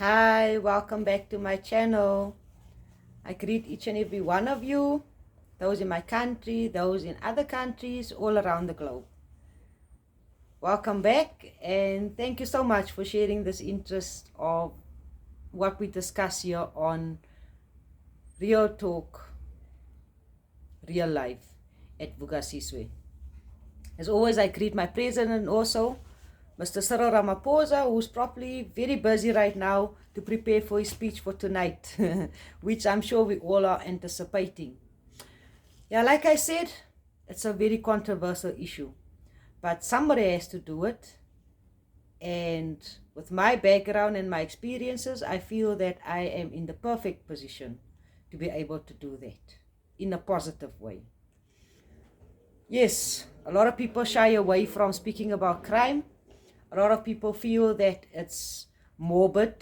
Hi, welcome back to my channel. I greet each and every one of you, those in my country, those in other countries, all around the globe. Welcome back, and thank you so much for sharing this interest of what we discuss here on Real Talk, Real Life at Vugasiswe. As always, I greet my president also, Mr. Cyril Ramaphosa, who's probably very busy right now to prepare for his speech for tonight, which I'm sure we all are anticipating. Yeah, like I said, it's a very controversial issue, but somebody has to do it. And with my background and my experiences, I feel that I am in the perfect position to be able to do that in a positive way. Yes, a lot of people shy away from speaking about crime. A lot of people feel that it's morbid,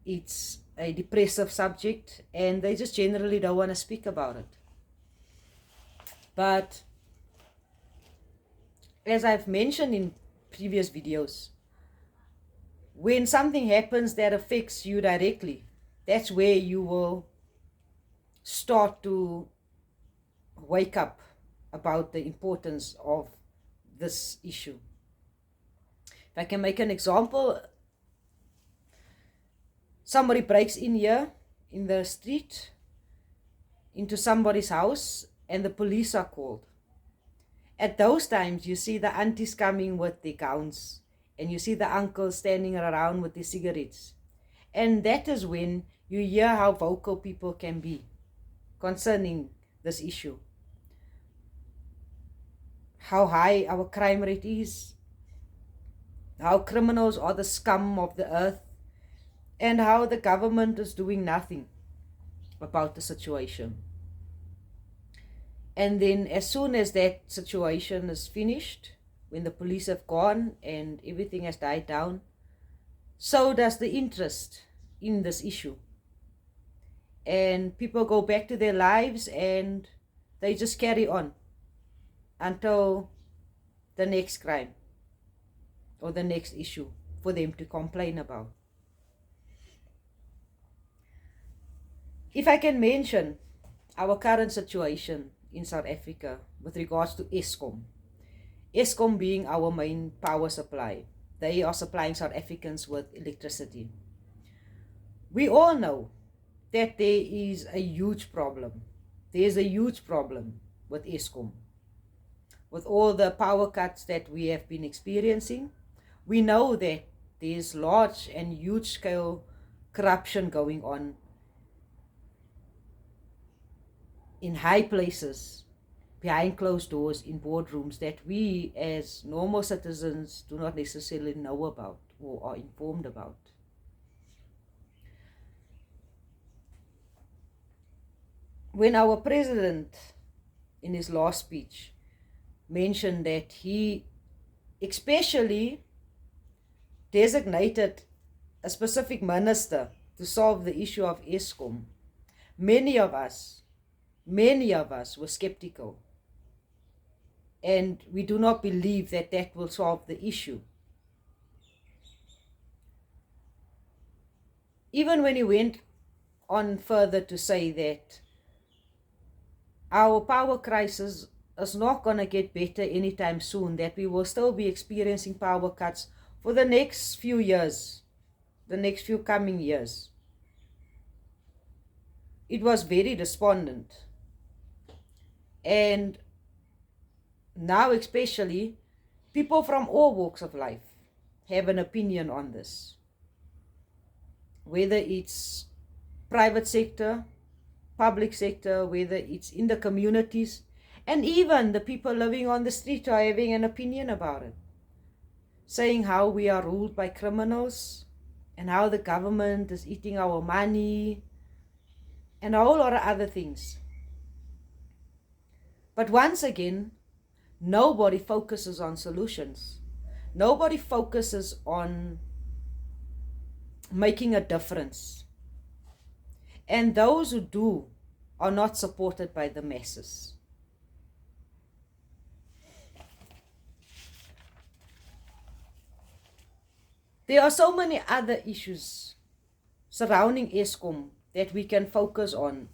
it's a depressive subject, and they just generally don't want to speak about it. But as I've mentioned in previous videos, when something happens that affects you directly, that's where you will start to wake up about the importance of this issue. If I can make an example, somebody breaks in here in the street into somebody's house and the police are called. At those times, you see the aunties coming with their gowns and you see the uncles standing around with their cigarettes. And that is when you hear how vocal people can be concerning this issue. How high our crime rate is, how criminals are the scum of the earth, and how the government is doing nothing about the situation. And then as soon as that situation is finished, when the police have gone and everything has died down, so does the interest in this issue. And people go back to their lives and they just carry on until the next crime or the next issue for them to complain about. If I can mention our current situation in South Africa with regards to Eskom. Eskom being our main power supply. They are supplying South Africans with electricity. We all know that there is a huge problem. There is a huge problem with Eskom. With all the power cuts that we have been experiencing, we know that there is large and huge scale corruption going on in high places, behind closed doors, in boardrooms that we as normal citizens do not necessarily know about or are informed about. When our president in his last speech mentioned that he especially designated a specific minister to solve the issue of Eskom, many of us were skeptical. And we do not believe that that will solve the issue. Even when he went on further to say that our power crisis is not going to get better anytime soon, that we will still be experiencing power cuts for the next few years, the next few coming years. It was very despondent. And now especially, people from all walks of life have an opinion on this. Whether it's private sector, public sector, whether it's in the communities, and even the people living on the street are having an opinion about it, saying how we are ruled by criminals and how the government is eating our money and a whole lot of other things. But once again, nobody focuses on solutions. Nobody focuses on making a difference. And those who do are not supported by the masses. There are so many other issues surrounding Eskom that we can focus on.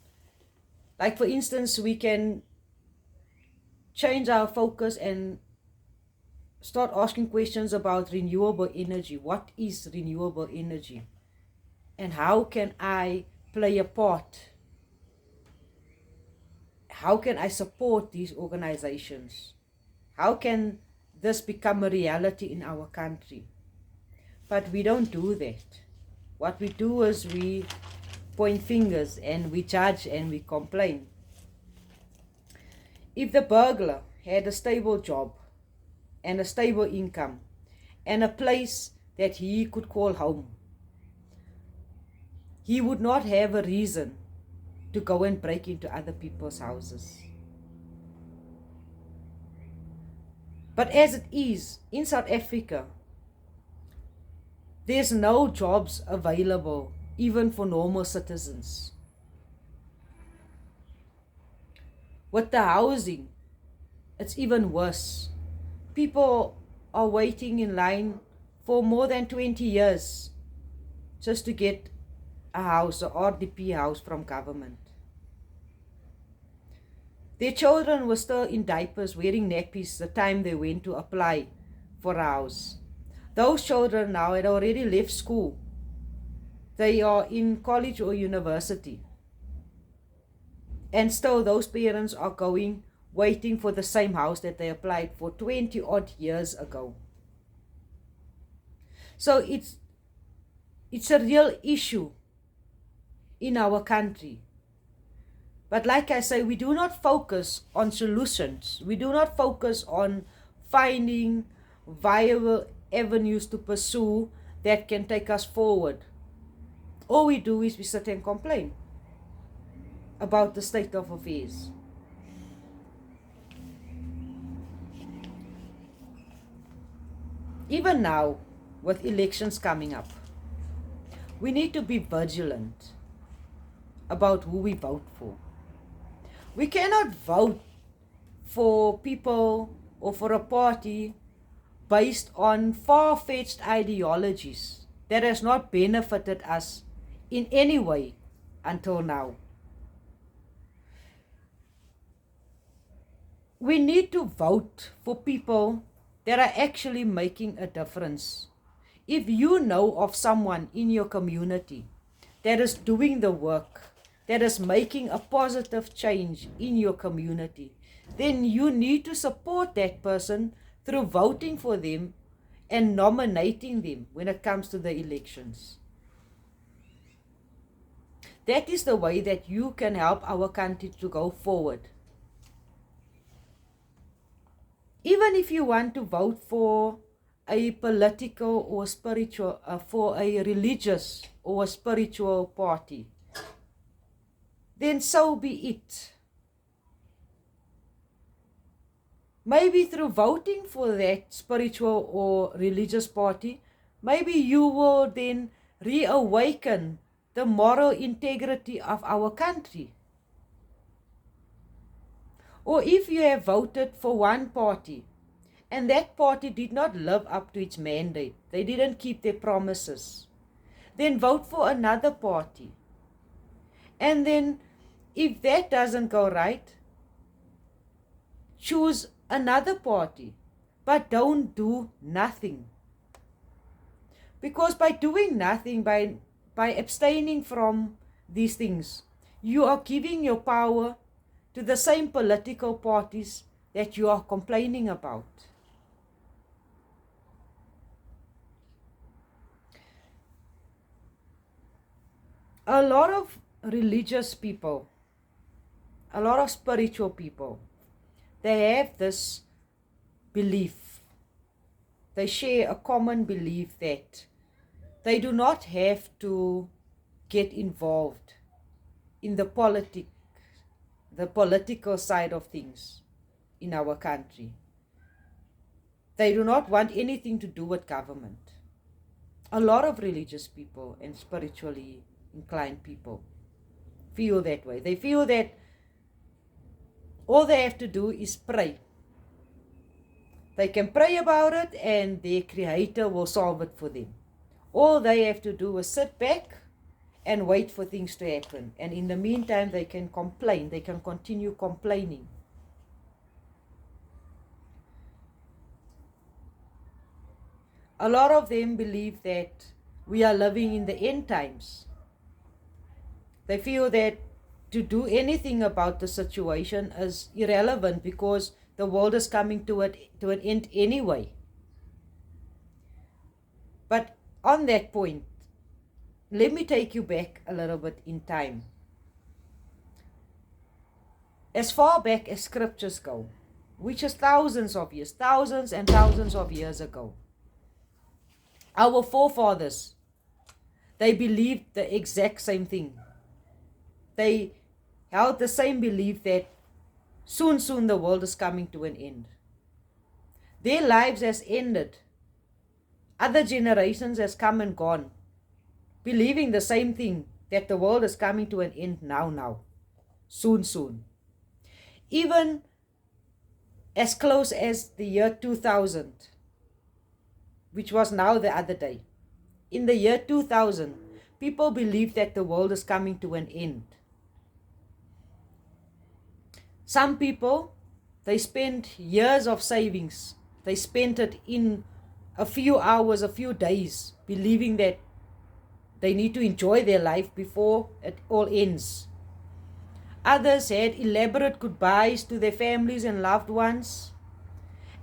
Like for instance, we can change our focus and start asking questions about renewable energy. What is renewable energy? And how can I play a part? How can I support these organizations? How can this become a reality in our country? But we don't do that. What we do is we point fingers and we judge and we complain. If the burglar had a stable job and a stable income and a place that he could call home, he would not have a reason to go and break into other people's houses. But as it is in South Africa, there's no jobs available even for normal citizens. With the housing, it's even worse. People are waiting in line for more than 20 years just to get a house, a RDP house from government. Their children were still in diapers, wearing nappies the time they went to apply for a house. Those children now had already left school. They are in college or university. And still those parents are waiting for the same house that they applied for 20 odd years ago. So it's a real issue in our country. But like I say, we do not focus on solutions. We do not focus on finding viable avenues to pursue that can take us forward. All we do is we sit and complain about the state of affairs. Even now, with elections coming up, we need to be vigilant about who we vote for. We cannot vote for people or for a party based on far-fetched ideologies that has not benefited us in any way until now. We need to vote for people that are actually making a difference. If you know of someone in your community that is doing the work, that is making a positive change in your community, then you need to support that person through voting for them and nominating them when it comes to the elections. That is the way that you can help our country to go forward. Even if you want to vote for a political or spiritual, for a religious or a spiritual party, then so be it. Maybe through voting for that spiritual or religious party, maybe you will then reawaken the moral integrity of our country. Or if you have voted for one party and that party did not live up to its mandate, they didn't keep their promises, then vote for another party. And then if that doesn't go right, choose another party, but don't do nothing. Because by doing nothing, by abstaining from these things, you are giving your power to the same political parties that you are complaining about. A lot of religious people, a lot of spiritual people, they have this belief. They share a common belief that they do not have to get involved in the political side of things in our country. They do not want anything to do with government. A lot of religious people and spiritually inclined people feel that way. They feel that all they have to do is pray. They can pray about it and their Creator will solve it for them. All they have to do is sit back and wait for things to happen. And in the meantime, they can complain. They can continue complaining. A lot of them believe that we are living in the end times. They feel that to do anything about the situation is irrelevant because the world is coming to an end anyway. But on that point, let me take you back a little bit in time. As far back as scriptures go, which is thousands and thousands of years ago, our forefathers, they believed the exact same thing. They held the same belief that soon the world is coming to an end. Their lives has ended. Other generations has come and gone, believing the same thing, that the world is coming to an end now, soon. Even as close as the year 2000, which was now the other day. In the year 2000, people believed that the world is coming to an end. Some people, they spent years of savings. They spent it in a few hours, a few days, believing that they need to enjoy their life before it all ends. Others had elaborate goodbyes to their families and loved ones.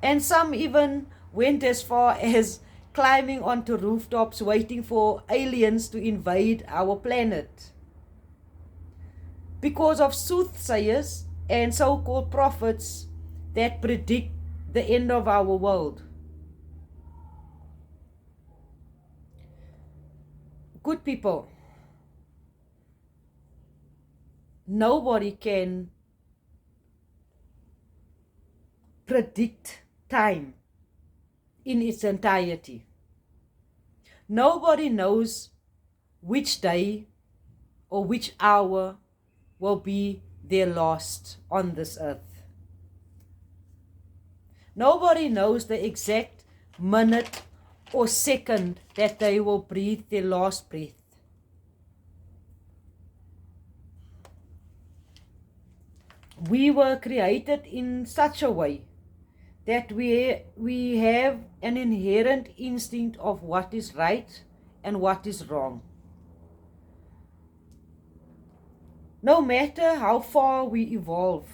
And some even went as far as climbing onto rooftops waiting for aliens to invade our planet. Because of soothsayers and so-called prophets that predict the end of our world. Good people, nobody can predict time in its entirety. Nobody knows which day or which hour will be their last on this earth. Nobody knows the exact minute or second that they will breathe their last breath. We were created in such a way that we have an inherent instinct of what is right and what is wrong. No matter how far we evolve,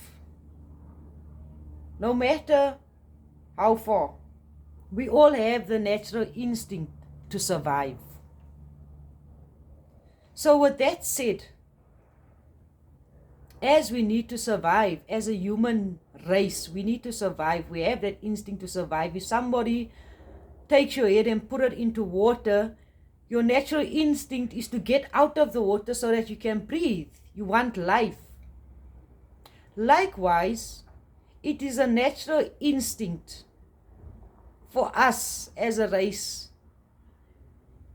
no matter how far, we all have the natural instinct to survive. So with that said, as we need to survive, as a human race, we need to survive. We have that instinct to survive. If somebody takes your head and put it into water, your natural instinct is to get out of the water so that you can breathe. You want life. Likewise, it is a natural instinct for us as a race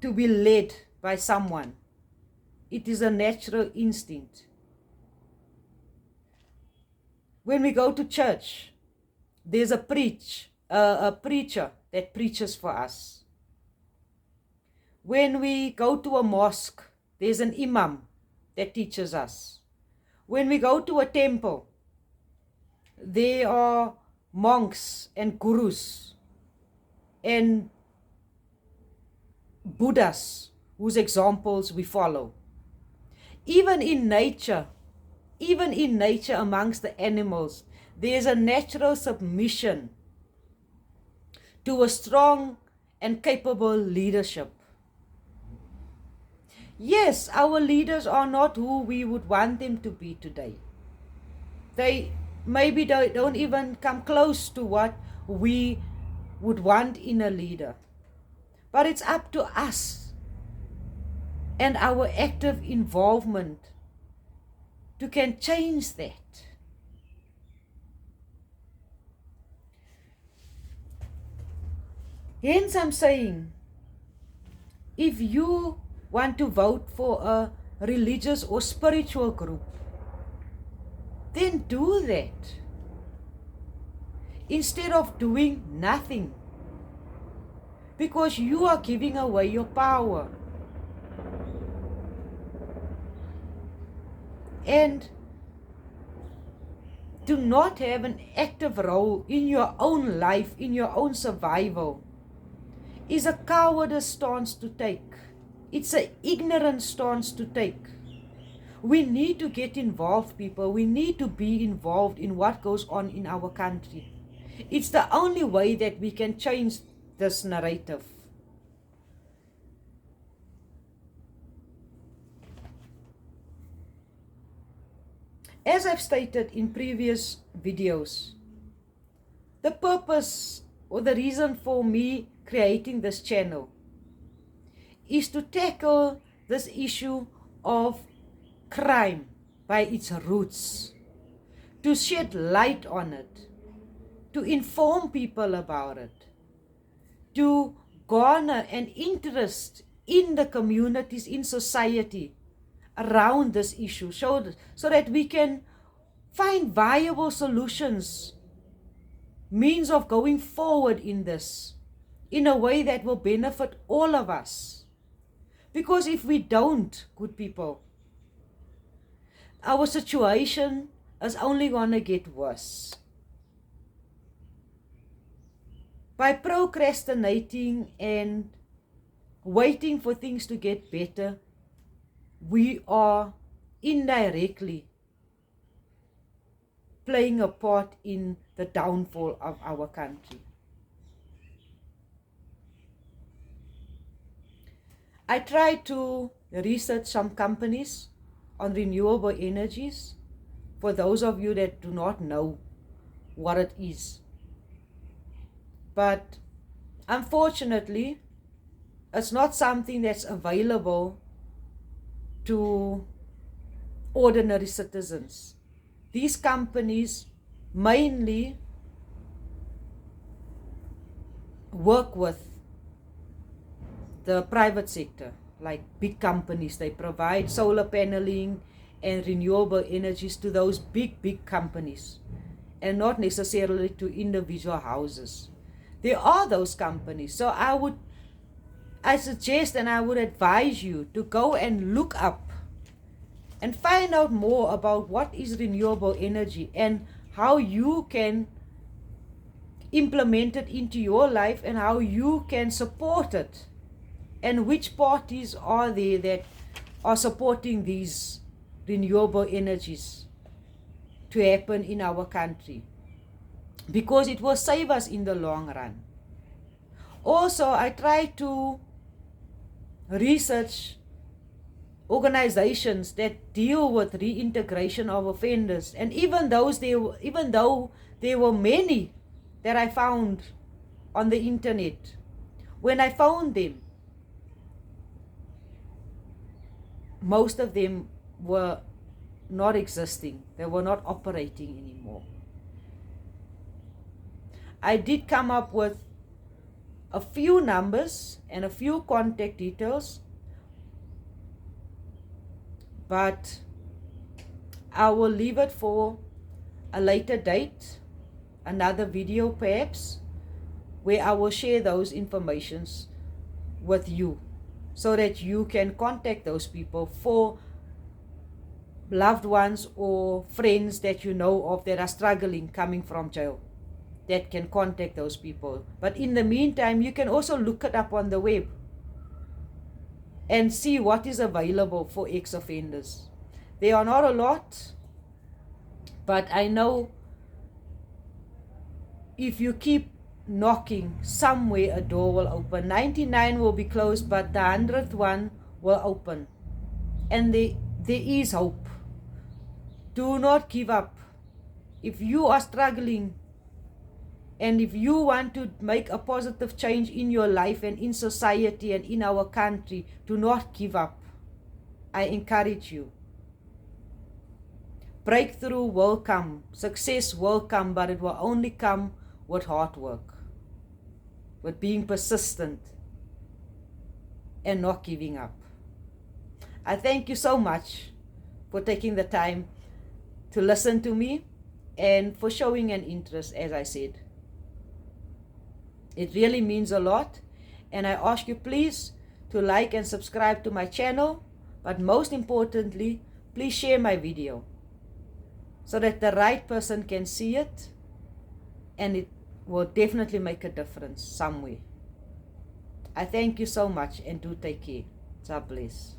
to be led by someone. It is a natural instinct. When we go to church, there's a preacher that preaches for us. When we go to a mosque, there's an imam that teaches us. When we go to a temple, there are monks and gurus and Buddhas whose examples we follow. Even in nature amongst the animals, there is a natural submission to a strong and capable leadership. Yes, our leaders are not who we would want them to be today. They maybe don't even come close to what we would want in a leader. But it's up to us and our active involvement to can change that. Hence I'm saying, if you want to vote for a religious or spiritual group, then do that. Instead of doing nothing. because you are giving away your power. And to not have an active role in your own life, in your own survival, is a cowardice stance to take. It's an ignorant stance to take. We need to get involved, people. We need to be involved in what goes on in our country. It's the only way that we can change this narrative. As I've stated in previous videos, the purpose or the reason for me creating this channel is to tackle this issue of crime by its roots, to shed light on it, to inform people about it, to garner an interest in the communities, in society around this issue, so that we can find viable solutions, means of going forward in this, in a way that will benefit all of us. Because if we don't, good people, our situation is only going to get worse. By procrastinating and waiting for things to get better, we are indirectly playing a part in the downfall of our country. I tried to research some companies on renewable energies, for those of you that do not know what it is. But unfortunately, it's not something that's available to ordinary citizens. These companies mainly work with the private sector, like big companies. They provide solar paneling and renewable energies to those big companies, and not necessarily to individual houses. There are those companies. So I suggest and I would advise you to go and look up and find out more about what is renewable energy and how you can implement it into your life and how you can support it, and which parties are there that are supporting these renewable energies to happen in our country, because it will save us in the long run. Also, I try to research organizations that deal with reintegration of offenders, and even though there were many that I found on the internet, when I found them, most of them were not existing. They were not operating anymore. I did come up with a few numbers and a few contact details, but I will leave it for a later date, another video perhaps, where I will share those informations with you, so that you can contact those people for loved ones or friends that you know of that are struggling coming from jail, that can contact those people. But in the meantime, you can also look it up on the web and see what is available for ex-offenders. There are not a lot, but I know if you keep knocking, somewhere a door will open. 99 will be closed, but the 100th one will open. And there is hope. Do not give up. If you are struggling, and if you want to make a positive change in your life and in society and in our country, do not give up. I encourage you. Breakthrough will come. Success will come, but it will only come with hard work, with being persistent and not giving up. I thank you so much for taking the time to listen to me and for showing an interest, as I said. It really means a lot, And I ask you please to like and subscribe to my channel, but most importantly, please share my video so that the right person can see it, and it will definitely make a difference somewhere. I thank you so much, and do take care. God bless.